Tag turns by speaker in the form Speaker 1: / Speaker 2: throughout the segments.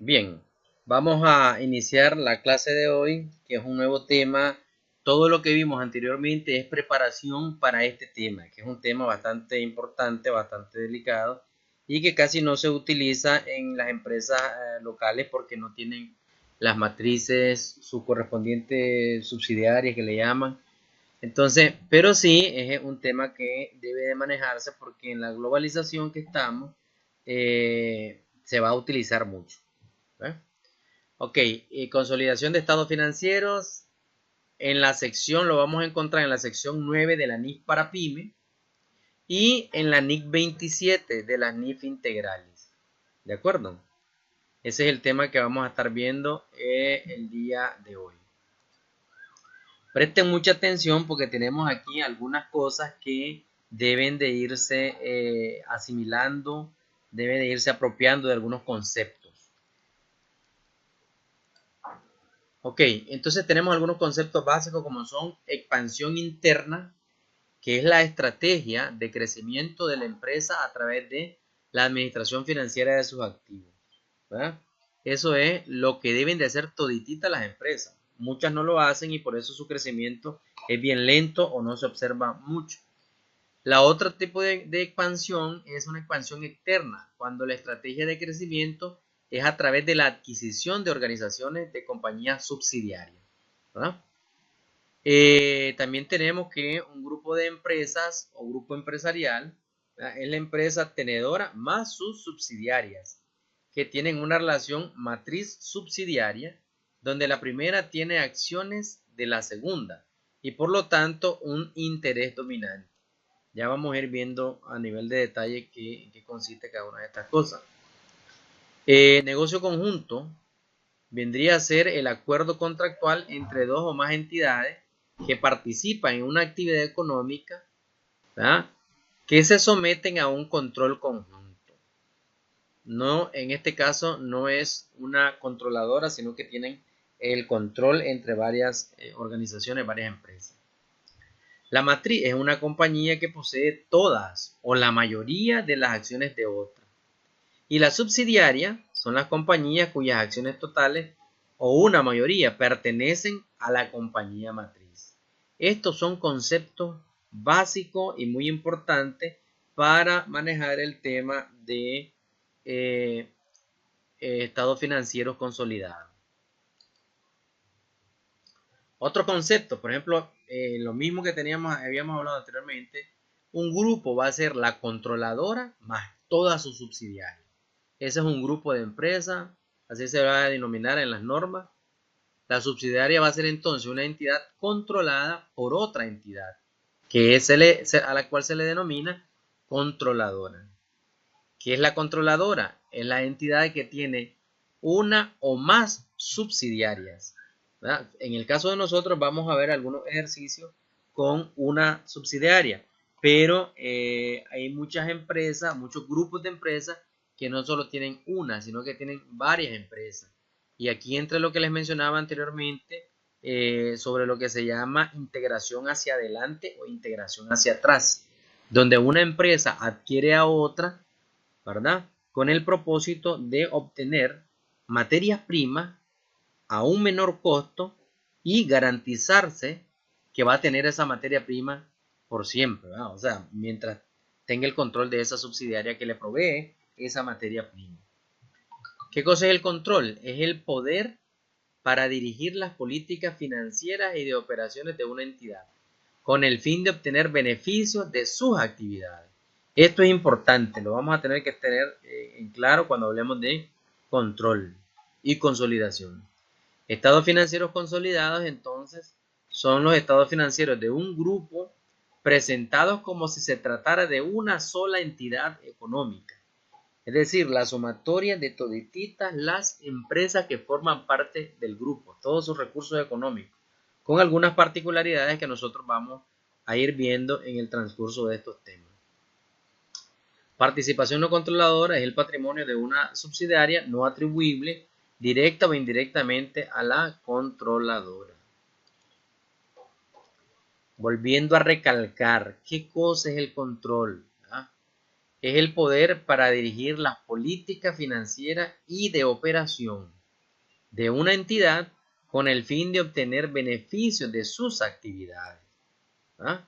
Speaker 1: Bien, vamos a iniciar la clase de hoy, que es un nuevo tema. Todo lo que vimos anteriormente es preparación para este tema, que es un tema bastante importante, bastante delicado y que casi no se utiliza en las empresas locales porque no tienen las matrices, sus correspondientes subsidiarias que le llaman. Entonces, pero sí es un tema que debe de manejarse porque en la globalización que estamos se va a utilizar mucho. ¿Eh? Ok, y consolidación de estados financieros. En la sección, lo vamos a encontrar en la sección 9 de la NIF para PYME y en la NIF 27 de las NIF integrales. ¿De acuerdo? Ese es el tema que vamos a estar viendo el día de hoy. Presten mucha atención porque tenemos aquí algunas cosas que deben de irse asimilando, deben de irse apropiando de algunos conceptos. Ok, entonces tenemos algunos conceptos básicos como son expansión interna, que es la estrategia de crecimiento de la empresa a través de la administración financiera de sus activos, ¿verdad? Eso es lo que deben de hacer todititas las empresas. Muchas no lo hacen y por eso su crecimiento es bien lento o no se observa mucho. La otro tipo de expansión es una expansión externa, cuando la estrategia de crecimiento es a través de la adquisición de organizaciones de compañías subsidiarias, ¿verdad? También tenemos que un grupo de empresas o grupo empresarial, ¿verdad? Es la empresa tenedora más sus subsidiarias, que tienen una relación matriz subsidiaria, donde la primera tiene acciones de la segunda y por lo tanto un interés dominante. Ya vamos a ir viendo a nivel de detalle qué consiste cada una de estas cosas. Negocio conjunto vendría a ser el acuerdo contractual entre dos o más entidades que participan en una actividad económica, ¿verdad? Que se someten a un control conjunto. No, en este caso no es una controladora, sino que tienen el control entre varias organizaciones, varias empresas. La matriz es una compañía que posee todas o la mayoría de las acciones de otra. Y la subsidiaria son las compañías cuyas acciones totales o una mayoría pertenecen a la compañía matriz. Estos son conceptos básicos y muy importantes para manejar el tema de estados financieros consolidados. Otro concepto, por ejemplo, lo mismo que habíamos hablado anteriormente, un grupo va a ser la controladora más todas sus subsidiarias. Ese es un grupo de empresas, así se va a denominar en las normas. La subsidiaria va a ser entonces una entidad controlada por otra entidad, que es a la cual se le denomina controladora. ¿Qué es la controladora? Es la entidad que tiene una o más subsidiarias, ¿verdad? En el caso de nosotros vamos a ver algunos ejercicios con una subsidiaria, pero hay muchas empresas, muchos grupos de empresas que no solo tienen una, sino que tienen varias empresas. Y aquí entra lo que les mencionaba anteriormente sobre lo que se llama integración hacia adelante o integración hacia atrás, donde una empresa adquiere a otra, ¿verdad? Con el propósito de obtener materias primas a un menor costo y garantizarse que va a tener esa materia prima por siempre, ¿verdad? O sea, mientras tenga el control de esa subsidiaria que le provee esa materia prima. ¿Qué cosa es el control? Es el poder para dirigir las políticas financieras y de operaciones de una entidad, con el fin de obtener beneficios de sus actividades. Esto es importante, lo vamos a tener que tener en claro cuando hablemos de control y consolidación. Estados financieros consolidados, entonces, son los estados financieros de un grupo presentados como si se tratara de una sola entidad económica. Es decir, la sumatoria de todititas las empresas que forman parte del grupo, todos sus recursos económicos, con algunas particularidades que nosotros vamos a ir viendo en el transcurso de estos temas. Participación no controladora es el patrimonio de una subsidiaria no atribuible directa o indirectamente a la controladora. Volviendo a recalcar, ¿qué cosa es el control? ¿Ah? es el poder para dirigir las políticas financieras y de operación de una entidad con el fin de obtener beneficios de sus actividades. ¿Ah?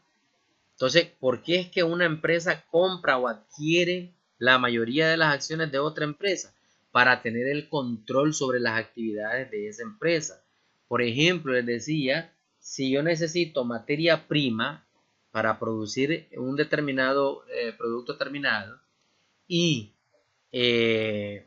Speaker 1: Entonces, ¿por qué es que una empresa compra o adquiere la mayoría de las acciones de otra empresa? Para tener el control sobre las actividades de esa empresa. Por ejemplo, les decía, si yo necesito materia prima para producir un determinado producto terminado y eh,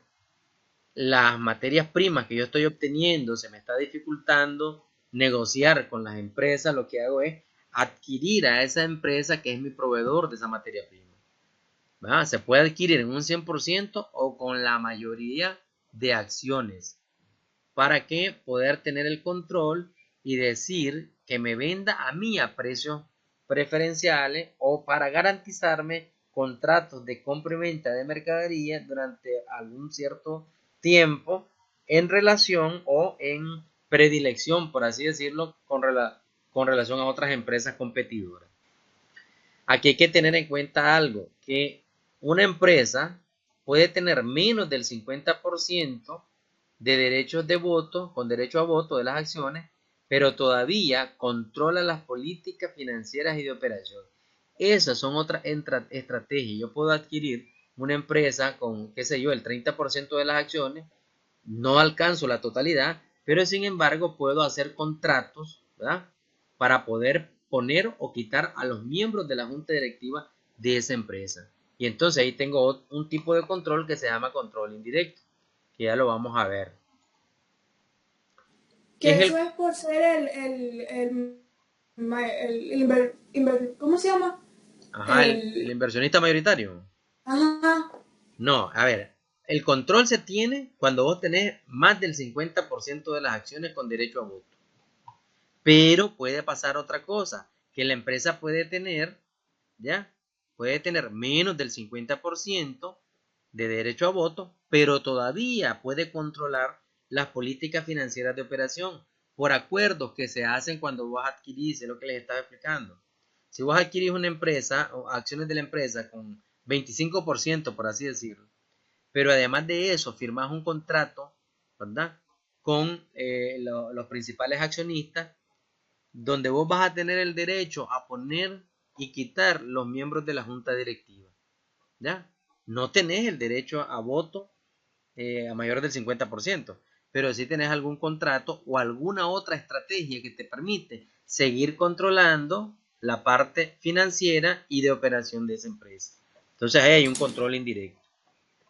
Speaker 1: las materias primas que yo estoy obteniendo se me está dificultando negociar con las empresas, lo que hago es adquirir a esa empresa que es mi proveedor de esa materia prima. ¿Verdad? Se puede adquirir en un 100% o con la mayoría de acciones. ¿Para qué? Poder tener el control y decir que me venda a mí a precios preferenciales o para garantizarme contratos de compra y venta de mercadería durante algún cierto tiempo en relación o en predilección, por así decirlo, con relación a otras empresas competidoras. Aquí hay que tener en cuenta algo, que una empresa puede tener menos del 50% de derechos de voto, con derecho a voto de las acciones, pero todavía controla las políticas financieras y de operación. Esas son otras estrategias. Yo puedo adquirir una empresa con, qué sé yo, el 30% de las acciones, no alcanzo la totalidad, pero sin embargo puedo hacer contratos, ¿verdad? Para poder poner o quitar a los miembros de la junta directiva de esa empresa. Y entonces ahí tengo un tipo de control que se llama control indirecto, que ya lo vamos a ver. ¿Qué
Speaker 2: Que
Speaker 1: es
Speaker 2: eso
Speaker 1: el,
Speaker 2: es por ser ¿cómo se llama?
Speaker 1: ajá, el
Speaker 2: El,
Speaker 1: inversionista mayoritario?
Speaker 2: ajá,
Speaker 1: No, a ver, el control se tiene cuando vos tenés más del 50% de las acciones con derecho a voto. Pero puede pasar otra cosa, que la empresa puede tener, ¿ya? Puede tener menos del 50% de derecho a voto, pero todavía puede controlar las políticas financieras de operación por acuerdos que se hacen cuando vos adquirís, es lo que les estaba explicando. Si vos adquirís una empresa o acciones de la empresa con 25%, por así decirlo, pero además de eso firmás un contrato, ¿verdad? Con los principales accionistas donde vos vas a tener el derecho a poner y quitar los miembros de la junta directiva. ¿Ya? No tenés el derecho a voto a mayor del 50%, pero sí tenés algún contrato o alguna otra estrategia que te permite seguir controlando la parte financiera y de operación de esa empresa. Entonces ahí hay un control indirecto.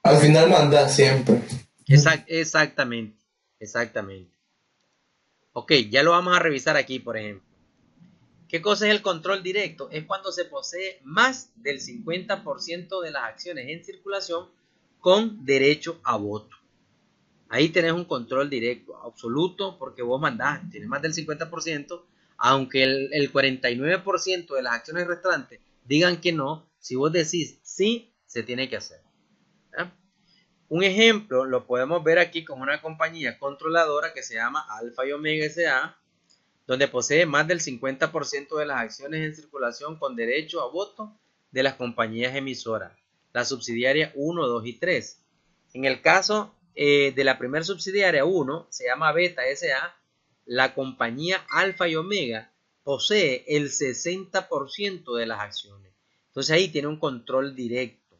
Speaker 3: Al final manda siempre.
Speaker 1: Exactamente, exactamente. Ok, ya lo vamos a revisar aquí, por ejemplo. ¿Qué cosa es el control directo? Es cuando se posee más del 50% de las acciones en circulación con derecho a voto. Ahí tenés un control directo, absoluto, porque vos mandás, tienes más del 50%, aunque el 49% de las acciones restantes digan que no, si vos decís sí, se tiene que hacer. ¿Ya? Un ejemplo lo podemos ver aquí con una compañía controladora que se llama Alfa y Omega S.A., donde posee más del 50% de las acciones en circulación con derecho a voto de las compañías emisoras, la subsidiaria 1, 2 y 3. En el caso de la primera subsidiaria 1, se llama Beta S.A., la compañía Alfa y Omega posee el 60% de las acciones. Entonces ahí tiene un control directo,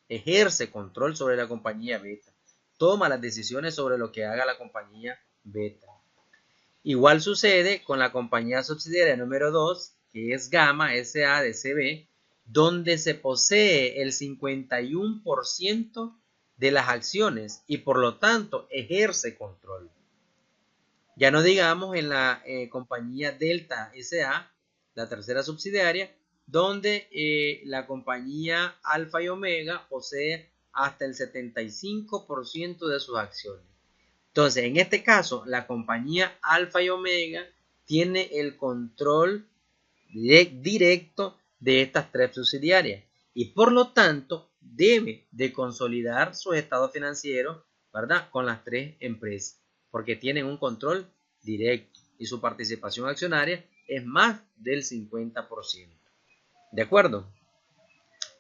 Speaker 1: ejerce control sobre la compañía Beta, toma las decisiones sobre lo que haga la compañía Beta. Igual sucede con la compañía subsidiaria número 2, que es Gamma S.A. de CB, donde se posee el 51% de las acciones y por lo tanto ejerce control. Ya no digamos en la compañía Delta S.A., la tercera subsidiaria, donde la compañía Alfa y Omega posee hasta el 75% de sus acciones. Entonces, en este caso, la compañía Alfa y Omega tiene el control directo de estas tres subsidiarias y por lo tanto debe de consolidar sus estados financieros, ¿verdad? Con las tres empresas, porque tienen un control directo y su participación accionaria es más del 50%. ¿De acuerdo?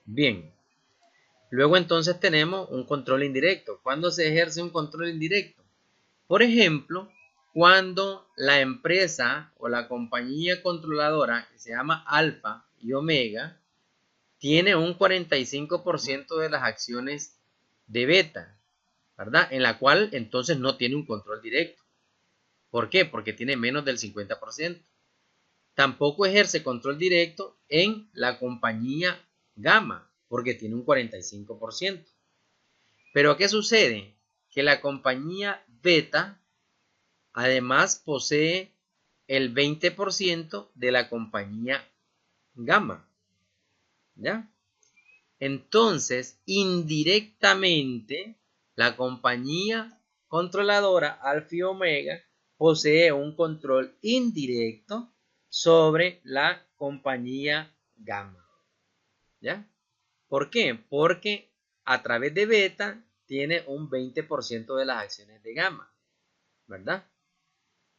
Speaker 1: Bien. Luego entonces tenemos un control indirecto. ¿Cuándo se ejerce un control indirecto? Por ejemplo, cuando la empresa o la compañía controladora, que se llama Alfa y Omega, tiene un 45% de las acciones de Beta, ¿verdad? En la cual entonces no tiene un control directo. ¿Por qué? Porque tiene menos del 50%. Tampoco ejerce control directo en la compañía Gamma, porque tiene un 45%. Pero ¿qué sucede? Que la compañía Beta además posee el 20% de la compañía Gamma, ¿ya? Entonces, indirectamente, la compañía controladora Alfa y Omega posee un control indirecto sobre la compañía Gamma, ¿ya? ¿Por qué? Porque a través de Beta tiene un 20% de las acciones de Gamma, ¿verdad?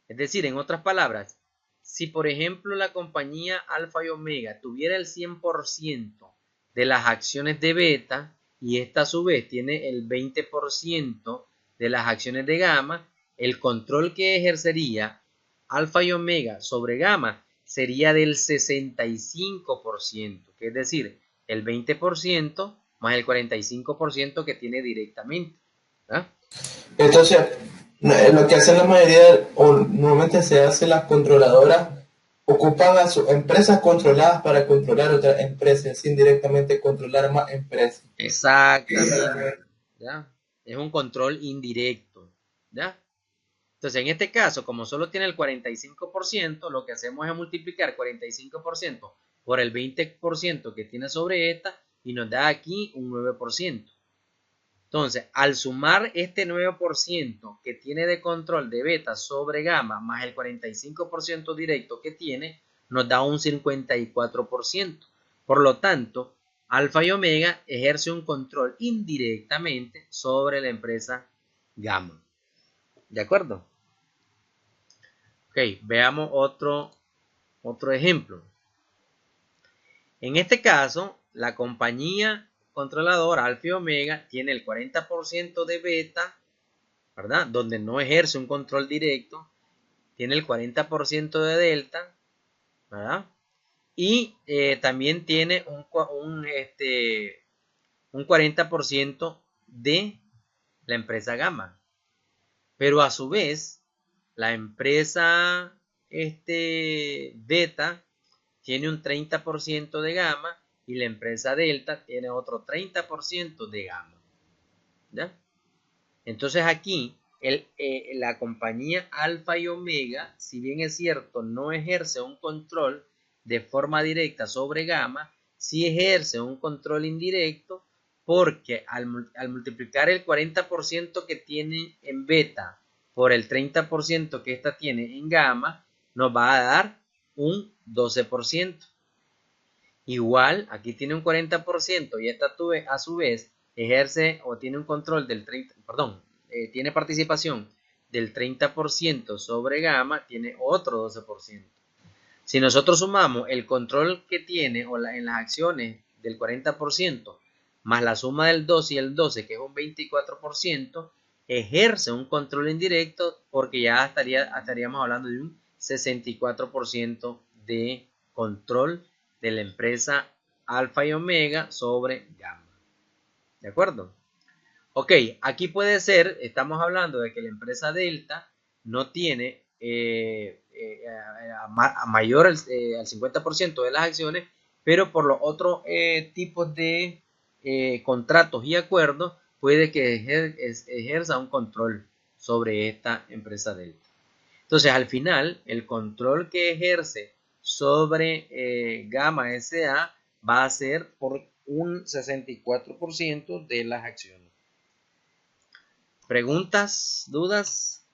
Speaker 1: Es decir, en otras palabras, si por ejemplo la compañía Alfa y Omega tuviera el 100% de las acciones de Beta y esta a su vez tiene el 20% de las acciones de Gamma, el control que ejercería Alfa y Omega sobre Gamma sería del 65%, que es decir, el 20% más el 45% que tiene directamente, ¿verdad?
Speaker 3: Entonces, lo que hacen la mayoría, o normalmente se hace las controladoras, ocupan a sus empresas controladas para controlar otras empresas, sin directamente controlar más empresas.
Speaker 1: Exactamente, ¿ya? Es un control indirecto, ¿ya? Entonces, en este caso, como solo tiene el 45%, lo que hacemos es multiplicar 45% por el 20% que tiene sobre esta y nos da aquí un 9%. Entonces, al sumar este 9% que tiene de control de Beta sobre Gamma más el 45% directo que tiene, nos da un 54%. Por lo tanto, Alfa y Omega ejerce un control indirectamente sobre la empresa Gamma. ¿De acuerdo? Ok, veamos otro ejemplo. En este caso, la compañía controladora Alfa y Omega tiene el 40% de Beta, ¿verdad? Donde no ejerce un control directo, tiene el 40% de Delta, ¿verdad? Y también tiene un 40% de la empresa Gamma. Pero a su vez, la empresa Beta tiene un 30% de Gamma y la empresa Delta tiene otro 30% de Gamma, ¿ya? Entonces aquí la compañía Alfa y Omega, si bien es cierto, no ejerce un control de forma directa sobre Gamma, sí ejerce un control indirecto porque al multiplicar el 40% que tiene en Beta por el 30% que ésta tiene en Gamma, nos va a dar un 12%. Igual, aquí tiene un 40% y esta a su vez ejerce o tiene un control del 30%, perdón, tiene participación del 30% sobre Gamma, tiene otro 12%. Si nosotros sumamos el control que tiene en las acciones del 40% más la suma del 12 y el 12, que es un 24%, ejerce un control indirecto porque ya estaríamos hablando de un 64% de control de la empresa Alfa y Omega sobre Gamma. ¿De acuerdo? Ok, aquí puede ser, estamos hablando de que la empresa Delta no tiene a mayor al 50% de las acciones, pero por los otros tipos de contratos y acuerdos puede que ejerza un control sobre esta empresa Delta. Entonces, al final, el control que ejerce sobre Gamma SA va a ser por un 64% de las acciones. ¿Preguntas? ¿Dudas?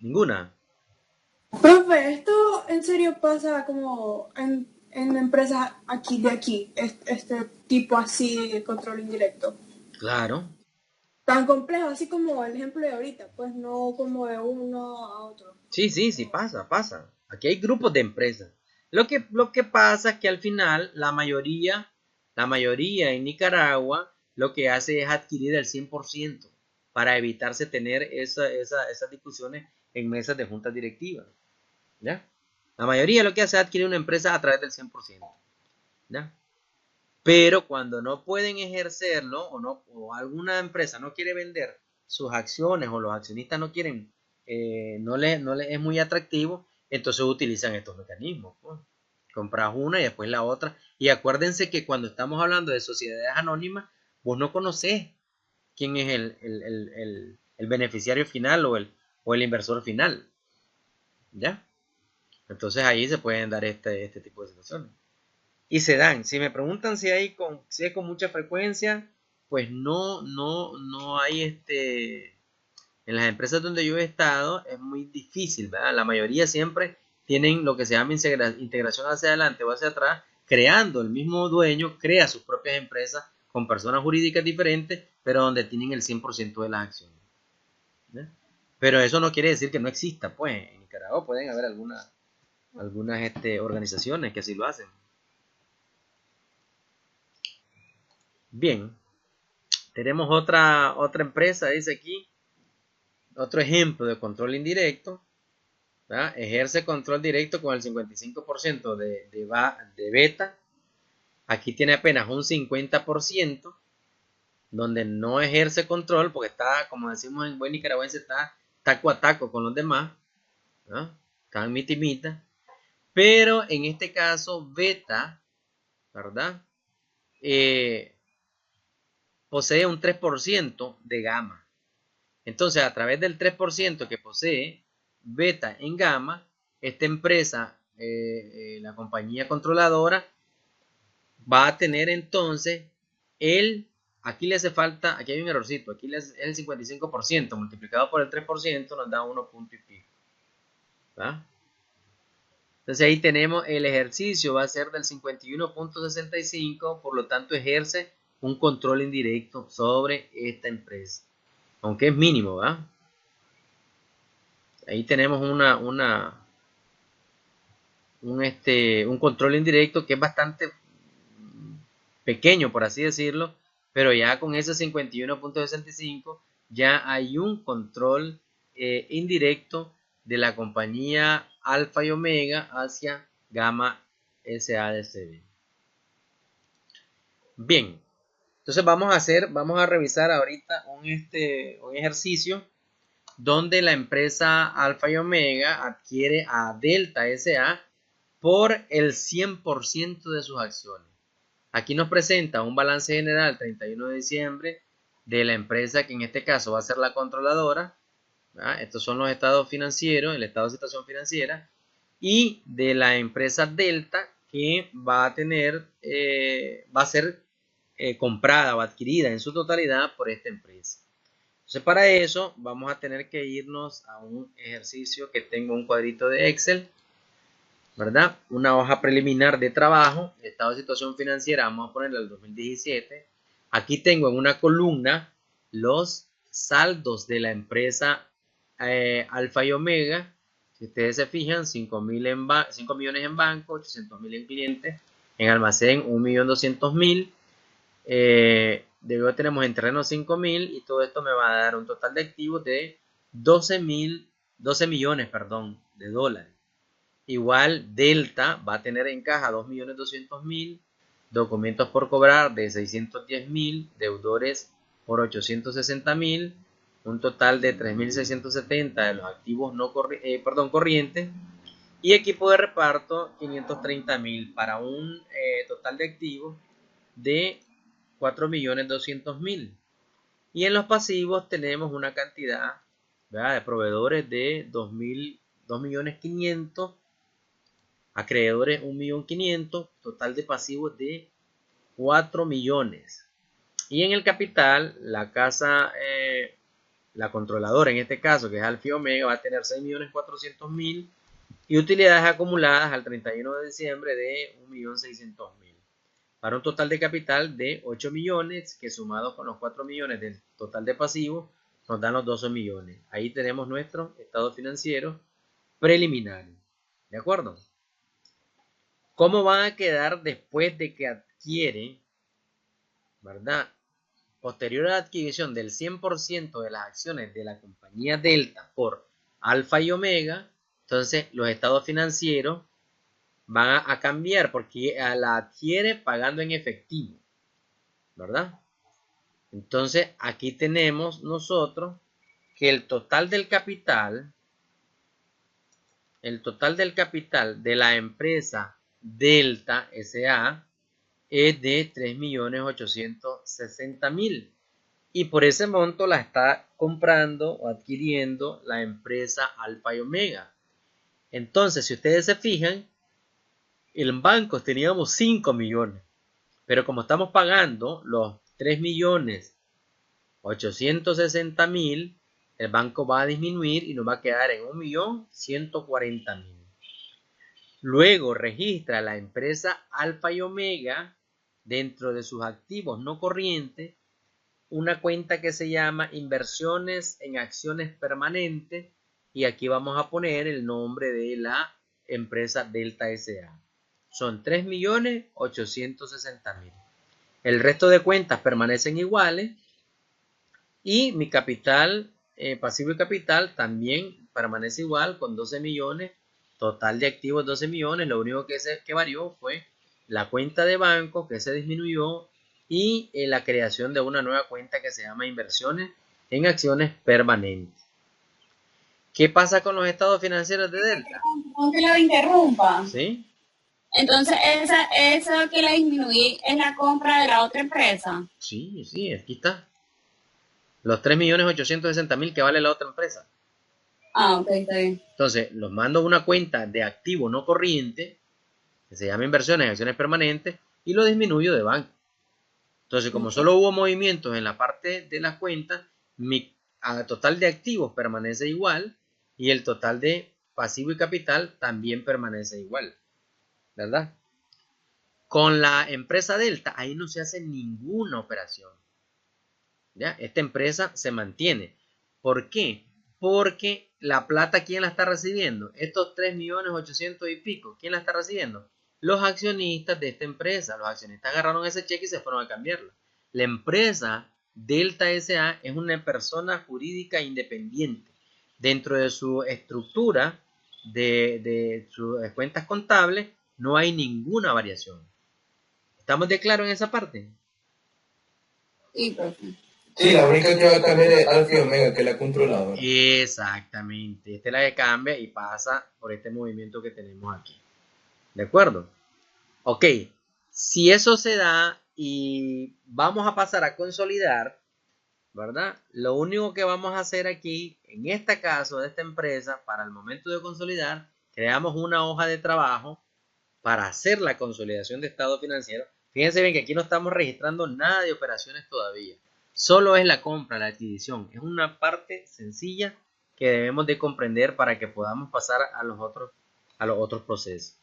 Speaker 1: Ninguna.
Speaker 2: Profe, esto en serio pasa como en empresas aquí de aquí, este tipo así de control indirecto.
Speaker 1: Claro.
Speaker 2: Tan complejo, así como el ejemplo de ahorita, pues no como de uno a otro.
Speaker 1: Sí, pasa. Aquí hay grupos de empresas. Lo que pasa es que al final la mayoría La mayoría en Nicaragua lo que hace es adquirir el 100% para evitarse tener esas discusiones en mesas de juntas directivas. ¿Ya? La mayoría lo que hace es adquirir una empresa a través del 100%. ¿Ya? Pero cuando no pueden ejercerlo o alguna empresa no quiere vender sus acciones o los accionistas no quieren, no les es muy atractivo, entonces utilizan estos mecanismos. Pues. Compras una y después la otra. Y acuérdense que cuando estamos hablando de sociedades anónimas, vos no conocés quién es el beneficiario final o el inversor final. ¿Ya? Entonces ahí se pueden dar este tipo de situaciones. Y se dan. Si me preguntan si es con mucha frecuencia, pues no hay en las empresas donde yo he estado es muy difícil, ¿verdad? La mayoría siempre tienen lo que se llama integración hacia adelante o hacia atrás, creando el mismo dueño, crea sus propias empresas con personas jurídicas diferentes, pero donde tienen el 100% de las acciones. ¿Verdad? Pero eso no quiere decir que no exista, pues en Nicaragua pueden haber algunas organizaciones que así lo hacen. Bien, tenemos otra empresa, dice aquí, otro ejemplo de control indirecto. ¿Verdad? Ejerce control directo con el 55% de beta. Aquí tiene apenas un 50%, donde no ejerce control, porque está, como decimos en buen nicaragüense, está taco a taco con los demás. ¿No? Están mitimita. Pero en este caso, beta, ¿verdad? Posee un 3% de gamma. Entonces, a través del 3% que posee beta en gamma, esta empresa, la compañía controladora, va a tener entonces aquí le hace falta, aquí hay un errorcito, aquí es el 55%, multiplicado por el 3% nos da 1 punto y pico. ¿Va? Entonces ahí tenemos el ejercicio, va a ser del 51.65, por lo tanto ejerce un control indirecto sobre esta empresa, aunque es mínimo, ¿va? Ahí tenemos un control indirecto que es bastante pequeño, por así decirlo, pero ya con ese 51.65 ya hay un control indirecto de la compañía Alfa y Omega hacia Gamma SADCB. Bien, entonces vamos a revisar ahorita un ejercicio donde la empresa Alfa y Omega adquiere a Delta SA por el 100% de sus acciones. Aquí nos presenta un balance general 31 de diciembre de la empresa que en este caso va a ser la controladora. ¿Verdad? Estos son los estados financieros, el estado de situación financiera, y de la empresa Delta que va a ser comprada o adquirida en su totalidad por esta empresa. Entonces para eso vamos a tener que irnos a un ejercicio que tengo un cuadrito de Excel, ¿verdad? Una hoja preliminar de trabajo, estado de situación financiera, vamos a ponerle el 2017. Aquí tengo en una columna los saldos de la empresa Alfa y Omega. Si ustedes se fijan, 5 millones en banco, 800,000 en clientes, en almacén 1.200.000. Luego tenemos en terreno 5.000 y todo esto me va a dar un total de activos de 12 millones de dólares. Igual Delta va a tener en caja 2.200.000, documentos por cobrar de 610.000, deudores por 860.000, un total de 3.670 de los activos corrientes y equipo de reparto 530.000 para un total de activos de 4.200.000. Y en los pasivos tenemos una cantidad, ¿verdad?, de proveedores de 2.500.000, acreedores 1.500.000, total de pasivos de 4 millones. Y en el capital, la casa, la controladora en este caso, que es Alfa y Omega, va a tener 6.400.000 y utilidades acumuladas al 31 de diciembre de 1.600.000. Para un total de capital de 8 millones, que sumados con los 4 millones del total de pasivos, nos dan los 12 millones. Ahí tenemos nuestro estado financiero preliminar. ¿De acuerdo? ¿Cómo van a quedar después de que adquiere ¿verdad? Posterior a la adquisición del 100% de las acciones de la compañía Delta por Alfa y Omega, entonces los estados financieros van a cambiar porque la adquiere pagando en efectivo, ¿verdad? Entonces aquí tenemos nosotros que el total del capital de la empresa Delta S.A. es de 3.860.000 y por ese monto la está comprando o adquiriendo la empresa Alfa y Omega. Entonces, si ustedes se fijan, en bancos teníamos 5 millones, pero como estamos pagando los 3.860.000, el banco va a disminuir y nos va a quedar en 1.140.000. Luego registra la empresa Alfa y Omega dentro de sus activos no corrientes una cuenta que se llama inversiones en acciones permanentes y aquí vamos a poner el nombre de la empresa Delta S.A. Son 3.860.000. El resto de cuentas permanecen iguales y mi capital pasivo y capital también permanece igual con 12 millones, total de activos 12 millones, lo único que varió fue la cuenta de banco que se disminuyó y la creación de una nueva cuenta que se llama inversiones en acciones permanentes. ¿Qué pasa con los estados financieros de Delta?
Speaker 4: Aunque lo interrumpa.
Speaker 1: ¿Sí?
Speaker 4: Entonces, eso que le disminuí es la compra de la otra empresa.
Speaker 1: Sí, aquí está. Los 3.860.000 que vale la otra empresa.
Speaker 4: Ah, ok, está bien.
Speaker 1: Entonces, los mando a una cuenta de activo no corriente, que se llama inversiones en acciones permanentes, y lo disminuyo de banco. Entonces, como solo hubo movimientos en la parte de las cuentas, mi total de activos permanece igual y el total de pasivo y capital también permanece igual, ¿verdad? Con la empresa Delta, ahí no se hace ninguna operación, ¿ya? Esta empresa se mantiene. ¿Por qué? Porque la plata, ¿quién la está recibiendo? Estos 3.800.000 y pico, ¿quién la está recibiendo? Los accionistas de esta empresa. Los accionistas agarraron ese cheque y se fueron a cambiarlo. La empresa Delta S.A. es una persona jurídica independiente. Dentro de su estructura de sus cuentas contables no hay ninguna variación. ¿Estamos de claro en esa parte?
Speaker 4: Sí, profe.
Speaker 3: Sí, la única que va a cambiar es Alfa y Omega, que es la controladora.
Speaker 1: Exactamente. Esta es la que cambia y pasa por este movimiento que tenemos aquí. ¿De acuerdo? Ok. Si eso se da y vamos a pasar a consolidar, ¿verdad? Lo único que vamos a hacer aquí, en este caso de esta empresa, para el momento de consolidar, creamos una hoja de trabajo para hacer la consolidación de estado financiero. Fíjense bien que aquí no estamos registrando nada de operaciones todavía. Solo es la compra, la adquisición. Es una parte sencilla que debemos de comprender para que podamos pasar a los otros procesos.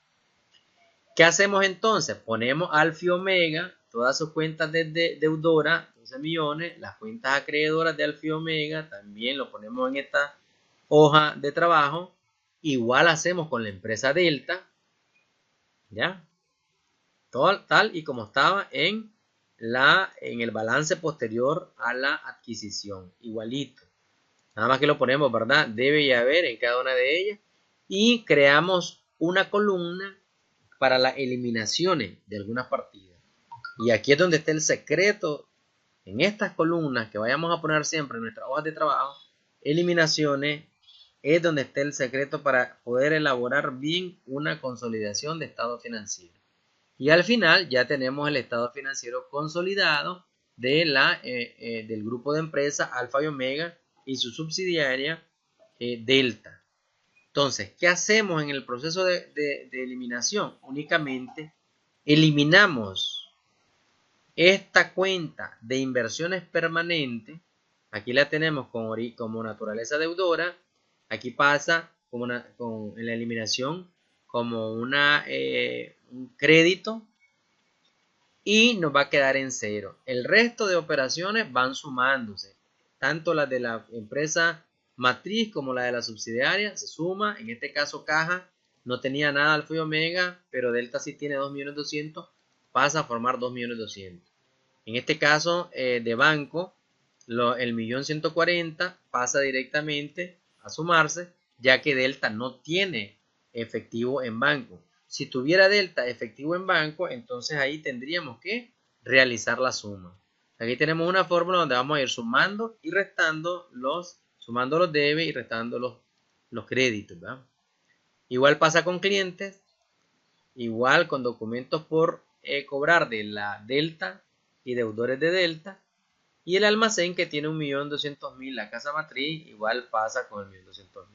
Speaker 1: ¿Qué hacemos entonces? Ponemos Alfa y Omega, todas sus cuentas de deudora, 12 millones, las cuentas acreedoras de Alfa y Omega, también lo ponemos en esta hoja de trabajo. Igual hacemos con la empresa Delta, ¿ya? Tal y como estaba en el balance posterior a la adquisición, igualito. Nada más que lo ponemos, ¿verdad? Debe y haber en cada una de ellas. Y creamos una columna para las eliminaciones de algunas partidas. Y aquí es donde está el secreto. En estas columnas que vayamos a poner siempre en nuestras hojas de trabajo, eliminaciones, es donde está el secreto para poder elaborar bien una consolidación de estado financiero. Y al final ya tenemos el estado financiero consolidado del grupo de empresas Alfa y Omega y su subsidiaria Delta. Entonces, ¿qué hacemos en el proceso de eliminación? Únicamente eliminamos esta cuenta de inversiones permanentes. Aquí la tenemos como naturaleza deudora. Aquí pasa en la eliminación como un crédito y nos va a quedar en cero. El resto de operaciones van sumándose, tanto las de la empresa matriz como la de la subsidiaria se suma. En este caso Caja no tenía nada Alfa y Omega, pero Delta sí tiene 2.200.000, pasa a formar 2.200.000. En este caso de banco, el 1.140.000 pasa directamente a sumarse, ya que Delta no tiene efectivo en banco. Si tuviera Delta efectivo en banco, entonces ahí tendríamos que realizar la suma. Aquí tenemos una fórmula donde vamos a ir sumando y restando sumando los debes y restando los créditos, ¿verdad? Igual pasa con clientes, igual con documentos por cobrar de la Delta y deudores de Delta. Y el almacén que tiene 1.200.000, la casa matriz, igual pasa con el 1.200.000.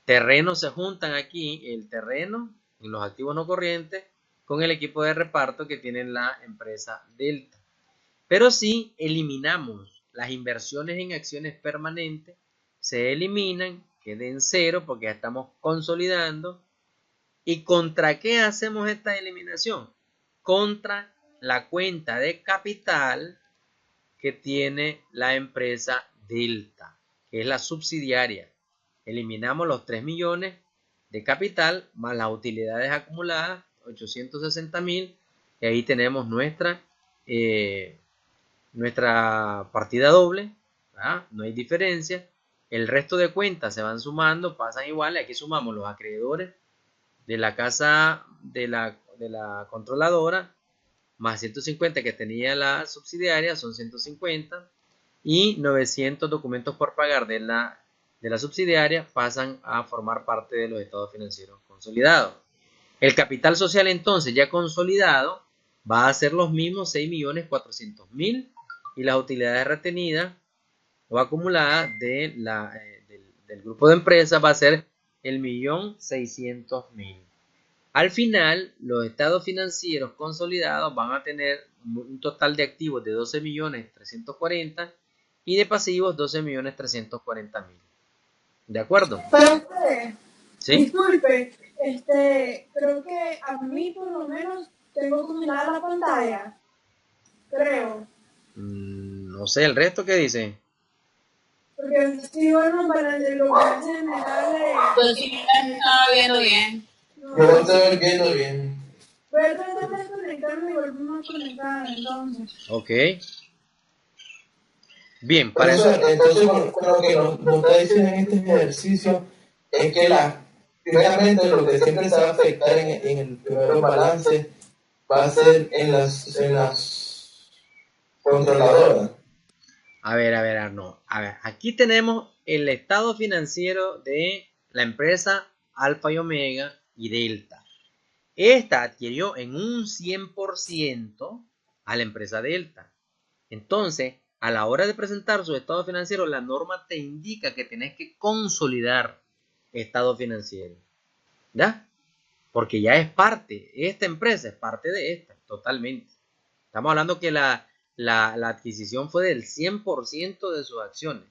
Speaker 1: Terrenos se juntan aquí, el terreno en los activos no corrientes, con el equipo de reparto que tiene la empresa Delta. Pero si eliminamos las inversiones en acciones permanentes, se eliminan, queden cero porque ya estamos consolidando. ¿Y contra qué hacemos esta eliminación? Contra la cuenta de capital que tiene la empresa Delta, que es la subsidiaria. Eliminamos los 3 millones de capital más las utilidades acumuladas, 860.000, y ahí tenemos nuestra partida doble, ¿verdad? No hay diferencia. El resto de cuentas se van sumando, pasan iguales. Aquí sumamos los acreedores de la casa de la controladora, más 150 que tenía la subsidiaria, son 150, y 900 documentos por pagar de la subsidiaria pasan a formar parte de los estados financieros consolidados. El capital social entonces ya consolidado va a ser los mismos 6.400.000 y las utilidades retenidas o acumuladas del grupo de empresas va a ser el 1.600.000. Al final, los estados financieros consolidados van a tener un total de activos de 12.340.000 y de pasivos 12.340.000. ¿De acuerdo?
Speaker 2: Pero
Speaker 1: ¿Sí?
Speaker 2: disculpe, creo que a mí por lo menos tengo combinada la pantalla. Creo.
Speaker 1: No sé, ¿el resto qué dice?
Speaker 2: Porque si bueno, para el lo que hacen me sale.
Speaker 4: Yo sí la estaba viendo bien.
Speaker 3: Yo lo estoy viendo bien.
Speaker 2: Voy a tratar de desconectarme y volvemos a conectar entonces.
Speaker 1: Ok. Bien,
Speaker 3: Por
Speaker 1: para
Speaker 3: eso,
Speaker 1: eso.
Speaker 3: entonces, con lo que nos está diciendo en este ejercicio es que primeramente lo que siempre se va a afectar en el primer balance va a ser en las controladoras.
Speaker 1: A ver, no. A ver, aquí tenemos el estado financiero de la empresa Alfa y Omega y Delta. Esta adquirió en un 100% a la empresa Delta. Entonces, a la hora de presentar su estado financiero, la norma te indica que tienes que consolidar estado financiero. ¿Ya? Porque ya es parte, esta empresa es parte de esta, totalmente. Estamos hablando que la adquisición fue del 100% de sus acciones.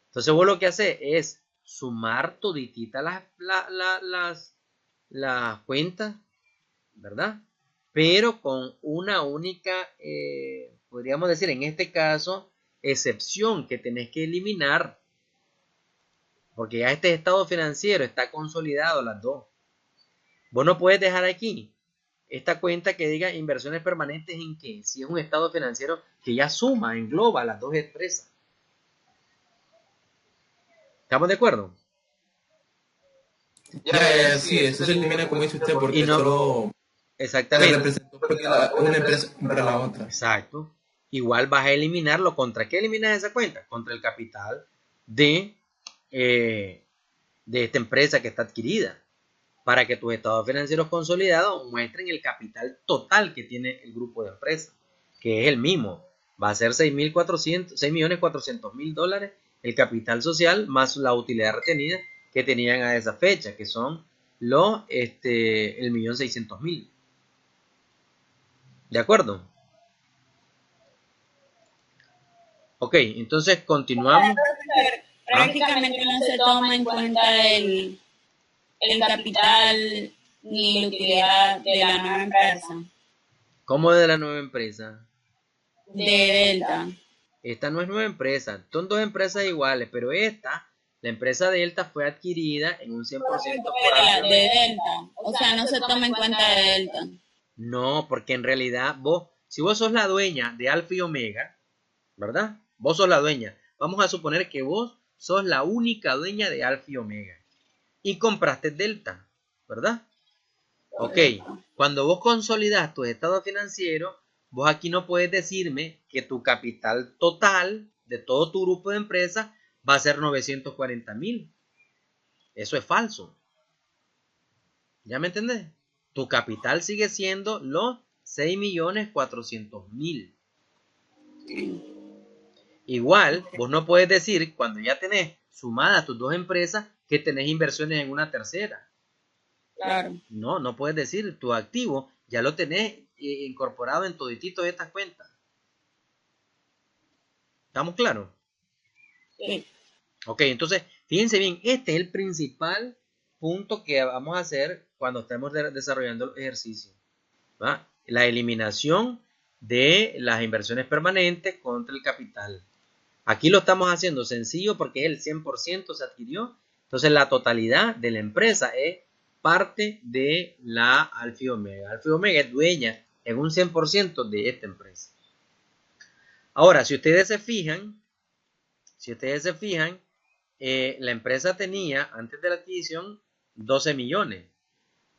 Speaker 1: Entonces vos lo que haces es sumar toditita las cuentas, ¿verdad? Pero con una única, podríamos decir en este caso, excepción que tenés que eliminar. Porque ya este estado financiero está consolidado las dos. Vos no puedes dejar aquí esta cuenta que diga inversiones permanentes en que si es un estado financiero que ya suma, engloba las dos empresas. ¿Estamos de acuerdo?
Speaker 3: Ya, sí, eso se elimina como dice usted porque
Speaker 1: Y no,
Speaker 3: solo se
Speaker 1: exactamente.
Speaker 3: representó porque una empresa compra la otra.
Speaker 1: Exacto. Igual vas a eliminarlo. ¿Contra qué eliminas esa cuenta? Contra el capital de esta empresa que está adquirida. Para que tus estados financieros consolidados muestren el capital total que tiene el grupo de empresas, que es el mismo. Va a ser 6.400.000 dólares el capital social más la utilidad retenida que tenían a esa fecha, que son el 1.600.000. ¿De acuerdo? Ok, entonces continuamos.
Speaker 4: Prácticamente no se toma en cuenta el capital ni la utilidad de la nueva empresa,
Speaker 1: ¿Cómo de la nueva empresa?
Speaker 4: de Delta.
Speaker 1: Esta no es nueva empresa, son dos empresas iguales, pero esta, la empresa Delta, fue adquirida en un 100% por
Speaker 4: De Delta. O sea, no se toma en cuenta de Delta.
Speaker 1: No, porque en realidad vos, Si vos sos la dueña de Alfa y Omega, ¿verdad? Vos sos la dueña. Vamos a suponer que vos sos la única dueña de Alfa y Omega. Y compraste Delta, ¿verdad? Ok. Cuando vos consolidás tus estados financieros, vos aquí no puedes decirme que tu capital total de todo tu grupo de empresas va a ser 940,000. Eso es falso. ¿Ya me entendés? Tu capital sigue siendo los 6.400.000. Igual, vos no puedes decir, cuando ya tenés sumadas tus dos empresas, que tenés inversiones en una tercera.
Speaker 4: Claro.
Speaker 1: No puedes decir, tu activo ya lo tenés incorporado en toditito estas cuentas. ¿Estamos claros?
Speaker 4: Sí.
Speaker 1: Ok, entonces, fíjense bien, este es el principal punto que vamos a hacer cuando estemos desarrollando los ejercicios, ¿va? La eliminación de las inversiones permanentes contra el capital. Aquí lo estamos haciendo sencillo porque el 100% se adquirió. Entonces, la totalidad de la empresa es parte de la Alfa y Omega. Alfa y Omega es dueña en un 100% de esta empresa. Ahora, si ustedes se fijan, la empresa tenía, antes de la adquisición, 12 millones.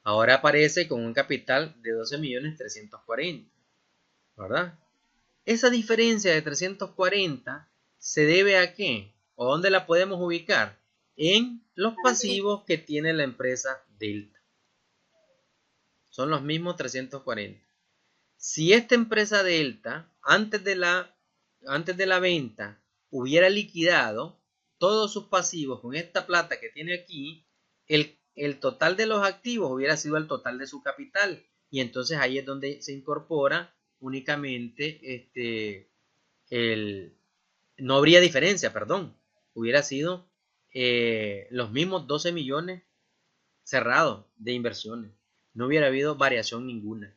Speaker 1: Ahora aparece con un capital de 12.340.000, ¿verdad? Esa diferencia de 340 se debe a qué, o dónde la podemos ubicar, en los pasivos que tiene la empresa Delta. Son los mismos 340. Si esta empresa Delta, antes de la venta, hubiera liquidado todos sus pasivos con esta plata que tiene aquí, el total de los activos hubiera sido el total de su capital. Y entonces ahí es donde se incorpora únicamente no habría diferencia, perdón. Hubiera sido los mismos 12 millones cerrados de inversiones. No hubiera habido variación ninguna.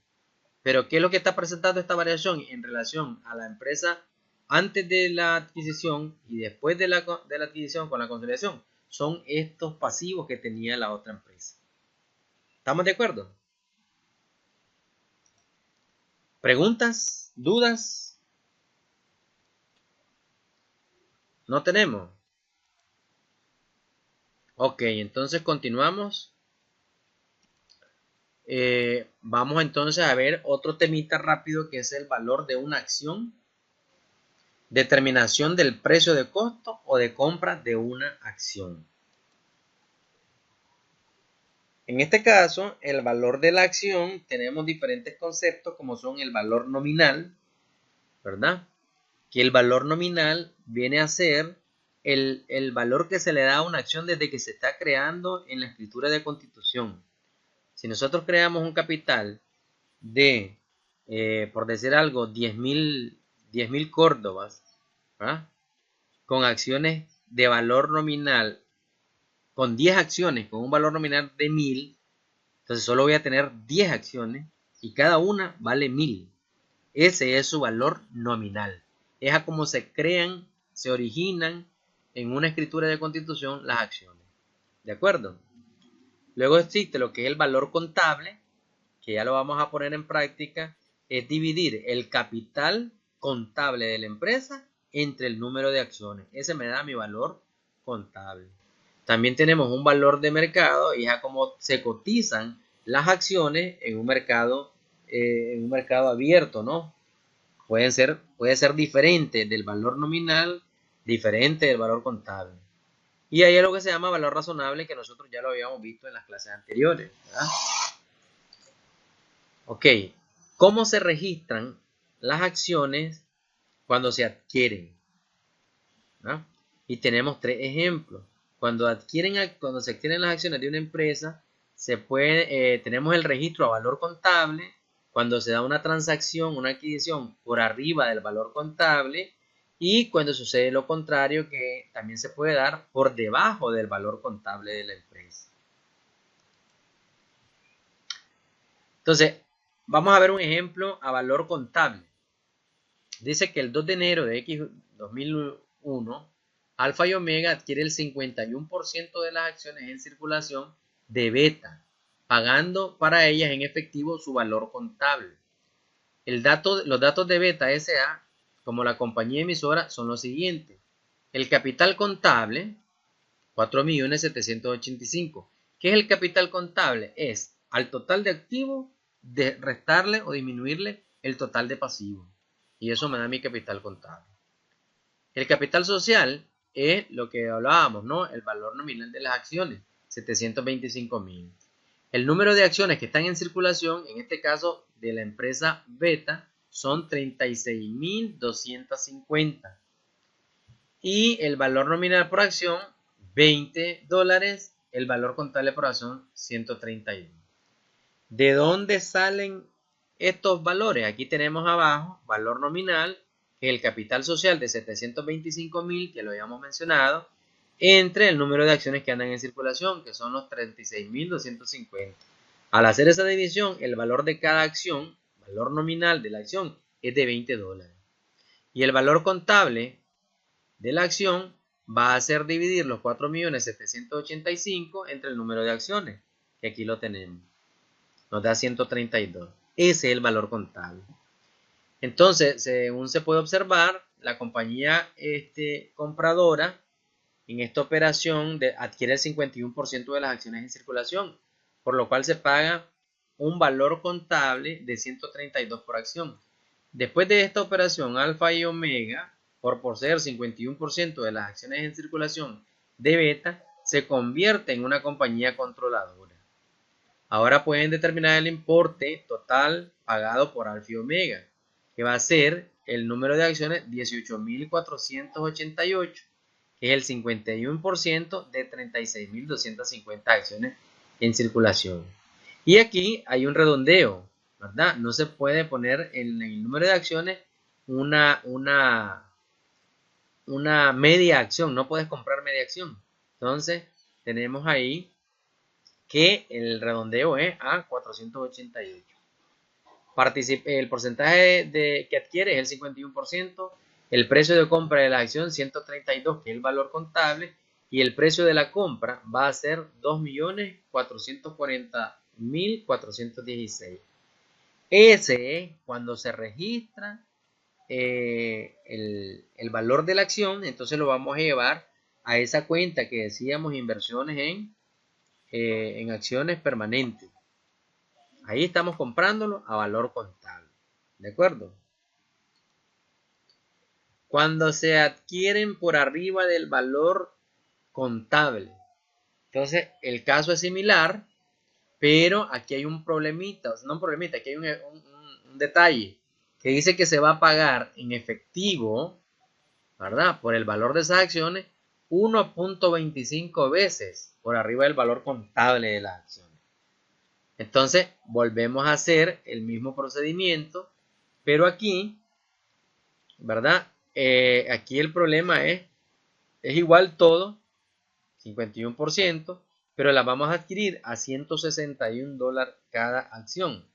Speaker 1: Pero ¿qué es lo que está presentando esta variación en relación a la empresa antes de la adquisición y después de la adquisición con la consolidación? Son estos pasivos que tenía la otra empresa. ¿Estamos de acuerdo? ¿Preguntas? ¿Dudas? ¿No tenemos? Ok, entonces continuamos. Vamos entonces a ver otro temita rápido que es el valor de una acción. Determinación del precio de costo o de compra de una acción. En este caso, el valor de la acción, tenemos diferentes conceptos como son el valor nominal, ¿verdad? Que el valor nominal viene a ser el valor que se le da a una acción desde que se está creando en la escritura de constitución. Si nosotros creamos un capital de, por decir algo, 10.000 córdobas, ¿verdad? Con acciones de valor nominal, con 10 acciones, con un valor nominal de 1.000, entonces solo voy a tener 10 acciones y cada una vale 1.000. Ese es su valor nominal. Es a cómo se crean, se originan en una escritura de constitución las acciones. ¿De acuerdo? Luego existe lo que es el valor contable, que ya lo vamos a poner en práctica, es dividir el capital contable de la empresa entre el número de acciones. Ese me da mi valor contable. También tenemos un valor de mercado y es a cómo se cotizan las acciones en un mercado abierto, ¿no? Puede ser diferente del valor nominal, diferente del valor contable. Y hay algo que se llama valor razonable que nosotros ya lo habíamos visto en las clases anteriores, ¿verdad? Ok, ¿cómo se registran las acciones cuando se adquieren? ¿No? Y tenemos 3 ejemplos. Cuando se adquieren las acciones de una empresa, tenemos el registro a valor contable. Cuando se da una transacción, una adquisición por arriba del valor contable, y cuando sucede lo contrario, que también se puede dar por debajo del valor contable de la empresa. Entonces, vamos a ver un ejemplo a valor contable. Dice que el 2 de enero de X 2001, Alfa y Omega adquiere el 51% de las acciones en circulación de Beta, pagando para ellas en efectivo su valor contable. Los datos de Beta S.A. como la compañía emisora son los siguientes. El capital contable, 4.785.000. ¿Qué es el capital contable? Es al total de activos restarle o disminuirle el total de pasivos. Y eso me da mi capital contable. El capital social es lo que hablábamos, ¿no? El valor nominal de las acciones, 725.000. El número de acciones que están en circulación, en este caso de la empresa Beta, son 36.250. Y el valor nominal por acción, $20. El valor contable por acción, 132. ¿De dónde salen estos valores? Aquí tenemos abajo valor nominal, que es el capital social de 725.000, que lo habíamos mencionado, entre el número de acciones que andan en circulación, que son los 36.250. Al hacer esa división, el valor de cada acción, valor nominal de la acción, es de $20. Y el valor contable de la acción va a ser dividir los 4.785.000 entre el número de acciones, que aquí lo tenemos. Nos da 132. Ese es el valor contable. Entonces, según se puede observar, la compañía compradora en esta operación adquiere el 51% de las acciones en circulación, por lo cual se paga un valor contable de 132 por acción. Después de esta operación, Alfa y Omega, por poseer 51% de las acciones en circulación de Beta, se convierte en una compañía controladora. Ahora pueden determinar el importe total pagado por Alfa y Omega, que va a ser el número de acciones 18.488, que es el 51% de 36.250 acciones en circulación. Y aquí hay un redondeo, ¿verdad? No se puede poner en el número de acciones una media acción, no puedes comprar media acción. Entonces, tenemos ahí que el redondeo es a 488. El porcentaje que adquiere es el 51%, el precio de compra de la acción 132, que es el valor contable, y el precio de la compra va a ser 2.440.416. Ese es cuando se registra el valor de la acción. Entonces lo vamos a llevar a esa cuenta que decíamos inversiones en acciones permanentes. Ahí estamos comprándolo a valor contable. ¿De acuerdo? Cuando se adquieren por arriba del valor contable. Entonces, el caso es similar, pero aquí hay un problemita, no un problemita, aquí hay un detalle que dice que se va a pagar en efectivo, ¿verdad? Por el valor de esas acciones, 1.25 veces por arriba del valor contable de las acciones. Entonces, volvemos a hacer el mismo procedimiento, pero aquí, ¿verdad? Aquí el problema es igual todo, 51%, pero la vamos a adquirir a $161 cada acción,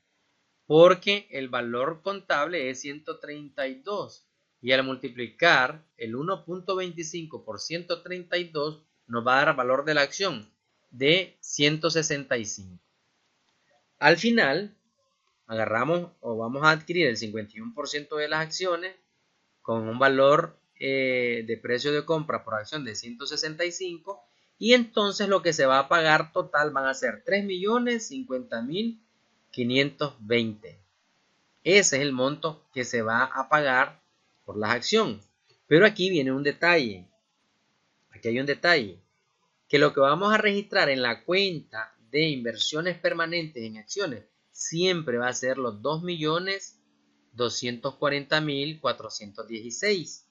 Speaker 1: porque el valor contable es 132, y al multiplicar el 1.25 por 132 nos va a dar valor de la acción de 165. Al final, agarramos o vamos a adquirir el 51% de las acciones con un valor de precio de compra por acción de 165, y entonces lo que se va a pagar total van a ser 3.050.520. Ese es el monto que se va a pagar por las acciones. Pero aquí viene un detalle. Aquí hay un detalle. Que lo que vamos a registrar en la cuenta de inversiones permanentes en acciones siempre va a ser los 2.240.416.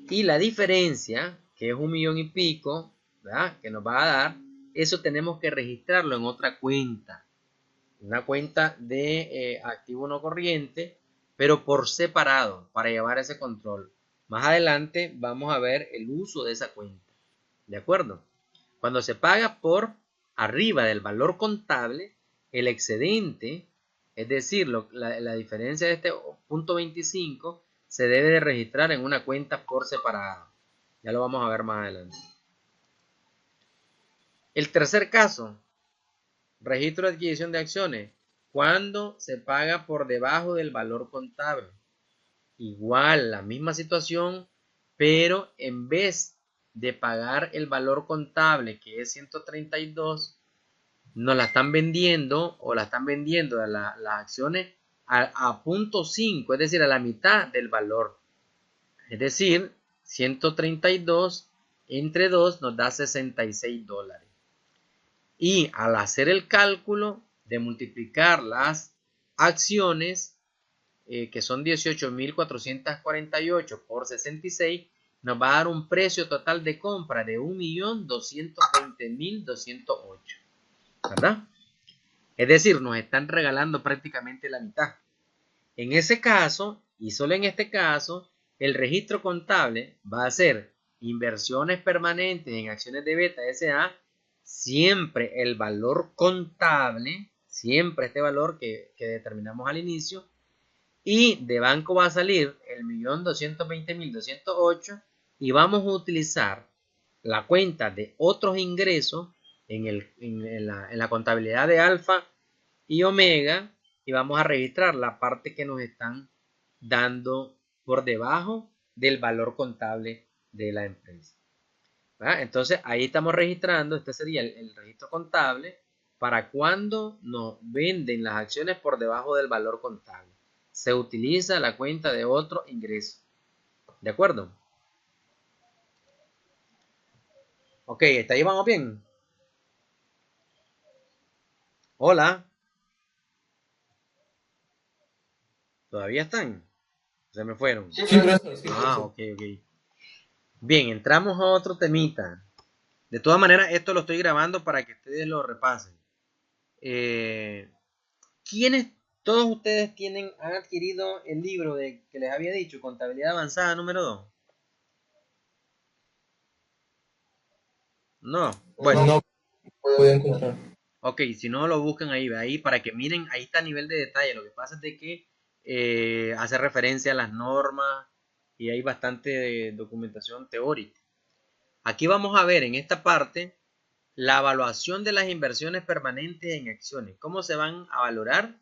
Speaker 1: Y la diferencia, que es 1 millón y pico, ¿verdad?, que nos va a dar, eso tenemos que registrarlo en otra cuenta. Una cuenta de activo no corriente, pero por separado, para llevar ese control. Más adelante vamos a ver el uso de esa cuenta. ¿De acuerdo? Cuando se paga por arriba del valor contable, el excedente, es decir, la diferencia de este punto 25, se debe de registrar en una cuenta por separado. Ya lo vamos a ver más adelante. El tercer caso, registro de adquisición de acciones cuando se paga por debajo del valor contable. Igual, la misma situación, pero en vez de pagar el valor contable, que es 132, nos la están vendiendo o la están vendiendo las acciones a 0.5, es decir, a la mitad del valor. Es decir, 132 entre 2 nos da $66. Y al hacer el cálculo de multiplicar las acciones, que son 18.448 por 66, nos va a dar un precio total de compra de 1.220.208, ¿verdad? Es decir, nos están regalando prácticamente la mitad. En ese caso, y solo en este caso, el registro contable va a ser inversiones permanentes en acciones de Beta S.A., siempre el valor contable, siempre este valor que determinamos al inicio, y de banco va a salir el 1.220.208 y vamos a utilizar la cuenta de otros ingresos en la contabilidad de Alfa y Omega, y vamos a registrar la parte que nos están dando por debajo del valor contable de la empresa. ¿Verdad? Entonces ahí estamos registrando, este sería el registro contable para cuando nos venden las acciones por debajo del valor contable. Se utiliza la cuenta de otro ingreso. ¿De acuerdo? Ok, ¿hasta ahí vamos bien? Hola. ¿Todavía están? Se me fueron.
Speaker 3: Sí, profesor, sí,
Speaker 1: Ah,
Speaker 3: profesor.
Speaker 1: ok. Bien, entramos a otro temita. De todas maneras, esto lo estoy grabando para que ustedes lo repasen. ¿Quiénes, todos ustedes han adquirido el libro que les había dicho, Contabilidad Avanzada número 2? No. Bueno,
Speaker 3: No puedo encontrar.
Speaker 1: ok, si no lo buscan ahí para que miren, ahí está a nivel de detalle. Lo que pasa es de que hace referencia a las normas y hay bastante documentación teórica. Aquí vamos a ver en esta parte la evaluación de las inversiones permanentes en acciones. ¿Cómo se van a valorar?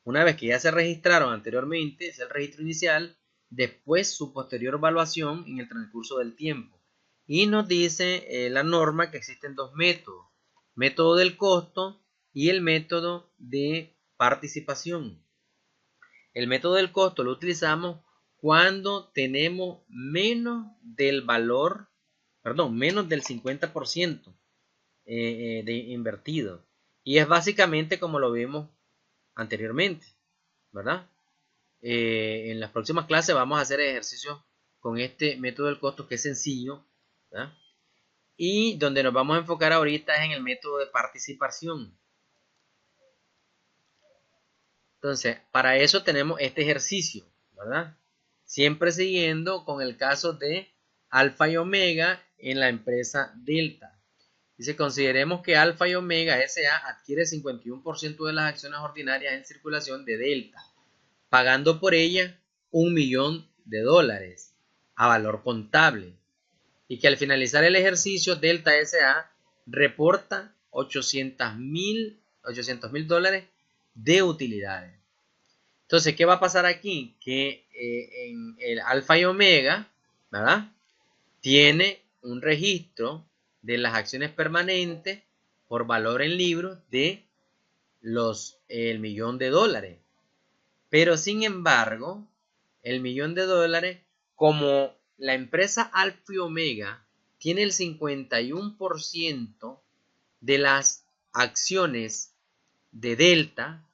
Speaker 1: Una vez que ya se registraron anteriormente, es el registro inicial, después su posterior evaluación en el transcurso del tiempo. Y nos dice la norma que existen dos métodos: método del costo y el método de participación. El método del costo lo utilizamos cuando tenemos menos del valor, perdón, menos del 50% de invertido. Y es básicamente como lo vimos anteriormente, ¿verdad? En las próximas clases vamos a hacer ejercicios con este método del costo, que es sencillo, ¿verdad? Y donde nos vamos a enfocar ahorita es en el método de participación. Entonces, para eso tenemos este ejercicio, ¿verdad? Siempre siguiendo con el caso de Alfa y Omega en la empresa Delta. Dice, consideremos que Alfa y Omega S.A. adquiere 51% de las acciones ordinarias en circulación de Delta, pagando por ellas $1.000.000 a valor contable, y que al finalizar el ejercicio Delta S.A. reporta $800.000 de utilidades. Entonces, ¿qué va a pasar aquí? Que en el Alfa y Omega, ¿verdad?, tiene un registro de las acciones permanentes por valor en libros de el $1.000.000. Pero sin embargo, el $1.000.000, como la empresa Alfa y Omega tiene el 51% de las acciones de Delta,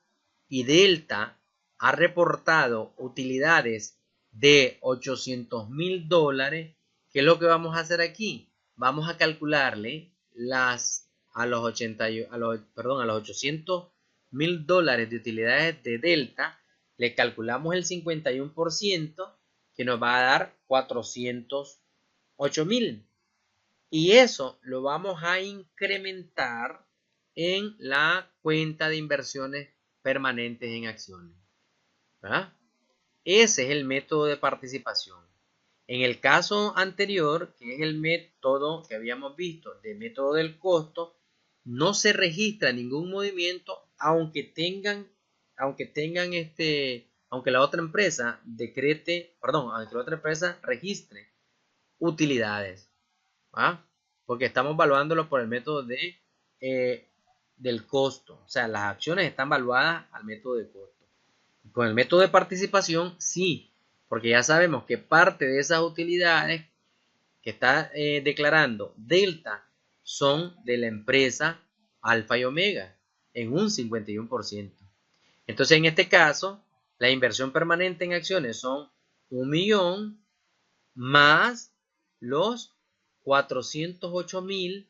Speaker 1: y Delta ha reportado utilidades de $800.000, ¿qué es lo que vamos a hacer aquí? Vamos a calcularle a los $800.000 de utilidades de Delta, le calculamos el 51%, que nos va a dar $408.000. Y eso lo vamos a incrementar en la cuenta de inversiones permanentes en acciones, ¿verdad? Ese es el método de participación. En el caso anterior, que es el método que habíamos visto de método del costo, no se registra ningún movimiento aunque tengan aunque tengan aunque la otra empresa aunque la otra empresa registre utilidades, ¿va? Porque estamos evaluándolo por el método del costo, o sea, las acciones están valuadas al método de costo. Con el método de participación, sí, porque ya sabemos que parte de esas utilidades que está declarando Delta son de la empresa Alfa y Omega en un 51%. Entonces, en este caso, la inversión permanente en acciones son 1 millón más los 408.000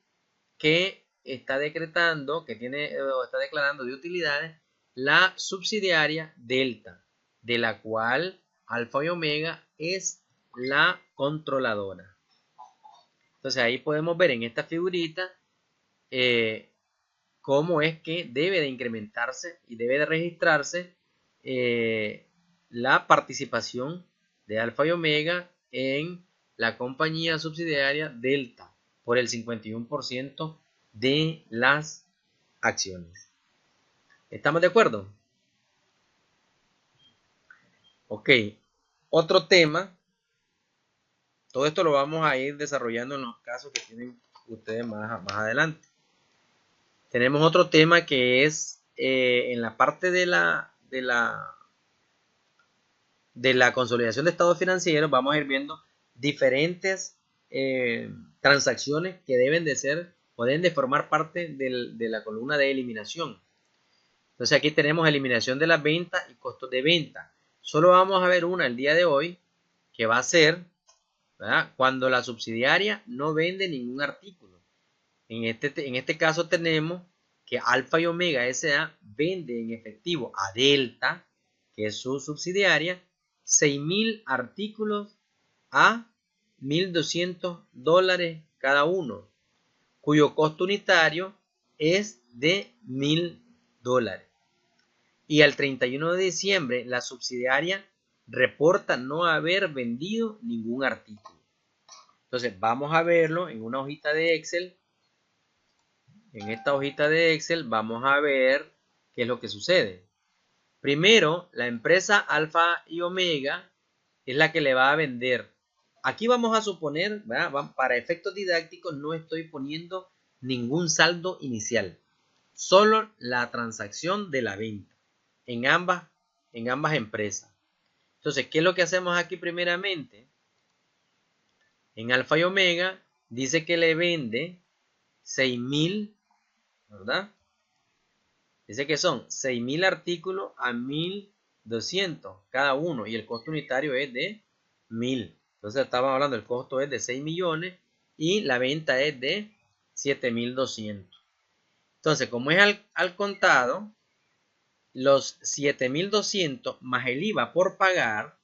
Speaker 1: que está decretando, está declarando de utilidades la subsidiaria Delta, de la cual Alfa y Omega es la controladora. Entonces ahí podemos ver en esta figurita cómo es que debe de incrementarse y debe de registrarse la participación de Alfa y Omega en la compañía subsidiaria Delta por el 51% de las acciones. ¿Estamos de acuerdo? Ok, otro tema. Todo esto lo vamos a ir desarrollando en los casos que tienen ustedes más adelante. Tenemos otro tema que es en la parte de la consolidación de estados financieros. Vamos a ir viendo diferentes transacciones que deben de ser o deben de formar parte de la columna de eliminación. Entonces aquí tenemos eliminación de las ventas y costos de venta. Solo vamos a ver una el día de hoy, que va a ser, ¿verdad?, cuando la subsidiaria no vende ningún artículo. En este caso tenemos que Alfa y Omega S.A. vende en efectivo a Delta, que es su subsidiaria, 6.000 artículos a $1.200 cada uno, cuyo costo unitario es de $1.000. Y al 31 de diciembre la subsidiaria reporta no haber vendido ningún artículo. Entonces vamos a verlo en una hojita de Excel. En esta hojita de Excel vamos a ver qué es lo que sucede. Primero, la empresa Alfa y Omega es la que le va a vender. Aquí vamos a suponer, ¿verdad?, para efectos didácticos no estoy poniendo ningún saldo inicial, solo la transacción de la venta en ambas empresas. Entonces, ¿qué es lo que hacemos aquí primeramente? En Alfa y Omega dice que le vende 6.000, ¿verdad? Dice que son 6.000 artículos a 1.200 cada uno y el costo unitario es de 1.000. Entonces estamos hablando, el costo es de 6 millones y la venta es de 7.200. Entonces, como es al contado, los 7.200 más el IVA por pagar,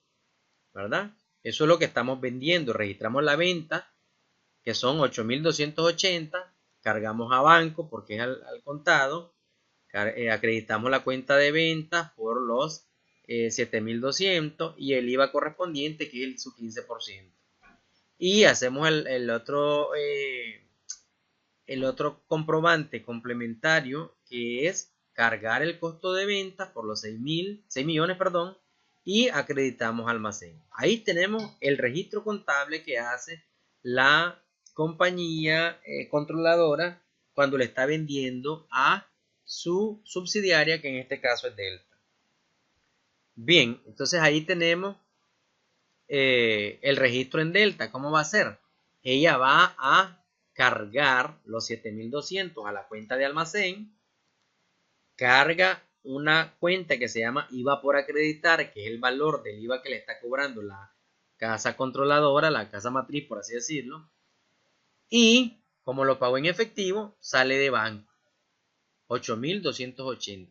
Speaker 1: ¿verdad? Eso es lo que estamos vendiendo. Registramos la venta, que son 8.280, cargamos a banco porque es al contado, acreditamos la cuenta de ventas por los 7.200 y el IVA correspondiente, que es su 15%. Y hacemos el otro comprobante complementario, que es cargar el costo de ventas por los 6 millones, y acreditamos almacén. Ahí tenemos el registro contable que hace la compañía controladora cuando le está vendiendo a su subsidiaria, que en este caso es Delta. Bien, entonces ahí tenemos el registro en Delta. ¿Cómo va a ser? Ella va a cargar los 7.200 a la cuenta de almacén, carga una cuenta que se llama IVA por acreditar, que es el valor del IVA que le está cobrando la casa controladora, la casa matriz, por así decirlo, y como lo pagó en efectivo, sale de banco 8.280.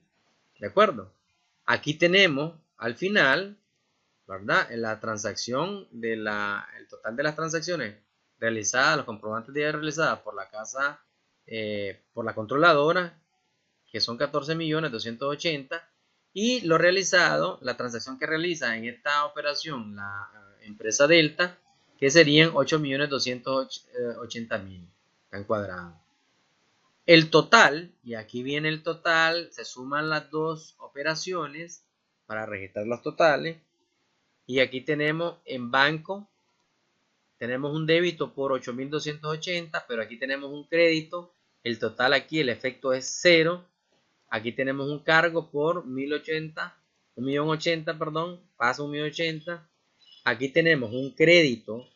Speaker 1: ¿De acuerdo? Aquí tenemos al final, ¿verdad?, la transacción el total de las transacciones realizadas, los comprobantes de IVA realizadas por la casa, por la controladora, que son 14.280.000, y lo realizado, la transacción que realiza en esta operación la empresa Delta, que serían 8.280.000 en cuadrado. El total, y aquí viene el total, se suman las dos operaciones para registrar los totales. Y aquí tenemos en banco, tenemos un débito por 8.280, pero aquí tenemos un crédito. El total aquí, el efecto es 0. Aquí tenemos un cargo por 1.080, perdón, pasa 1.080. Aquí tenemos un crédito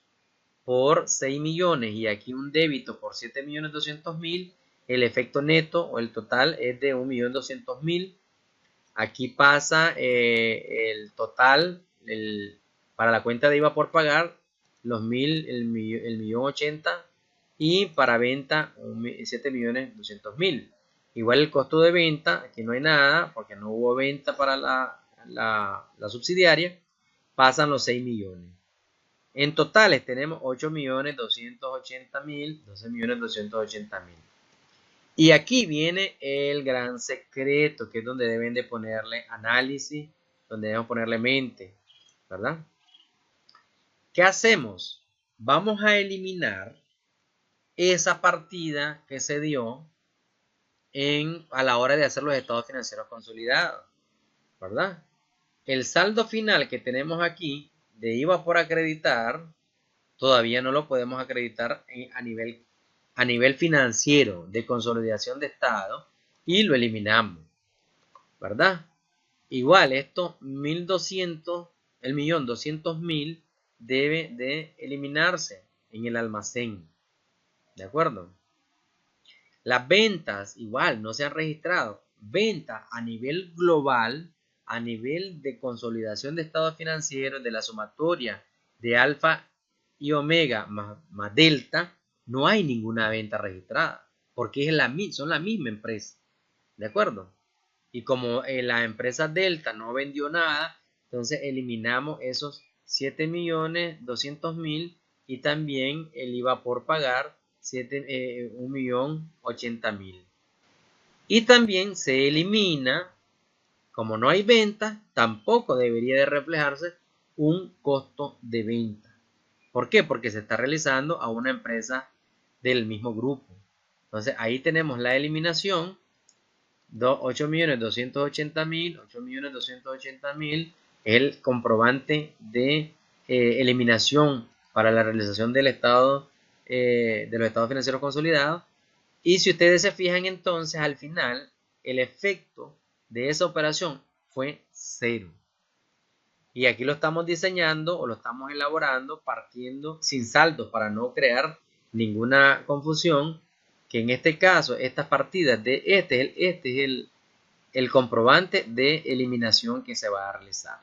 Speaker 1: por 6 millones y aquí un débito por 7.200.000. El efecto neto o el total es de 1.200.000. Aquí pasa el total para la cuenta de IVA por pagar, el 1.080.000 y para venta 7.200.000. Igual el costo de venta, aquí no hay nada porque no hubo venta para la subsidiaria, pasan los 6 millones. En totales tenemos 8.280.000, 12.280.000. Y aquí viene el gran secreto, que es donde deben de ponerle análisis, donde deben ponerle mente, ¿verdad? ¿Qué hacemos? Vamos a eliminar esa partida que se dio a la hora de hacer los estados financieros consolidados, ¿verdad? El saldo final que tenemos aquí de IVA por acreditar, todavía no lo podemos acreditar a nivel financiero de consolidación de estado y lo eliminamos, ¿verdad? Igual esto 1.200, el 1.200.000 debe de eliminarse en el almacén, ¿de acuerdo? Las ventas igual no se han registrado. Ventas a nivel global, a nivel de consolidación de estados financieros de la sumatoria de alfa y omega más delta, no hay ninguna venta registrada, porque son la misma empresa, ¿de acuerdo? Y como la empresa delta no vendió nada, entonces eliminamos esos 7.200.000 y también el IVA por pagar 1.080.000. Y también se elimina, como no hay venta, tampoco debería de reflejarse un costo de venta. ¿Por qué? Porque se está realizando a una empresa del mismo grupo. Entonces ahí tenemos la eliminación, 8.280.000, 8.280.000, el comprobante de eliminación para la realización del estado, de los estados financieros consolidados. Y si ustedes se fijan entonces al final, el efecto de esa operación fue 0. Y aquí lo estamos diseñando o lo estamos elaborando partiendo sin saldos para no crear ninguna confusión, que en este caso estas partidas de este es el comprobante de eliminación que se va a realizar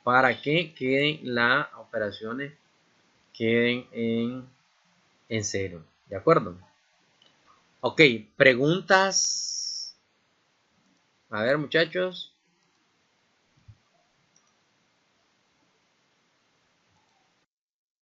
Speaker 1: para que queden las operaciones queden en 0, ¿de acuerdo? Ok, preguntas. A ver, muchachos.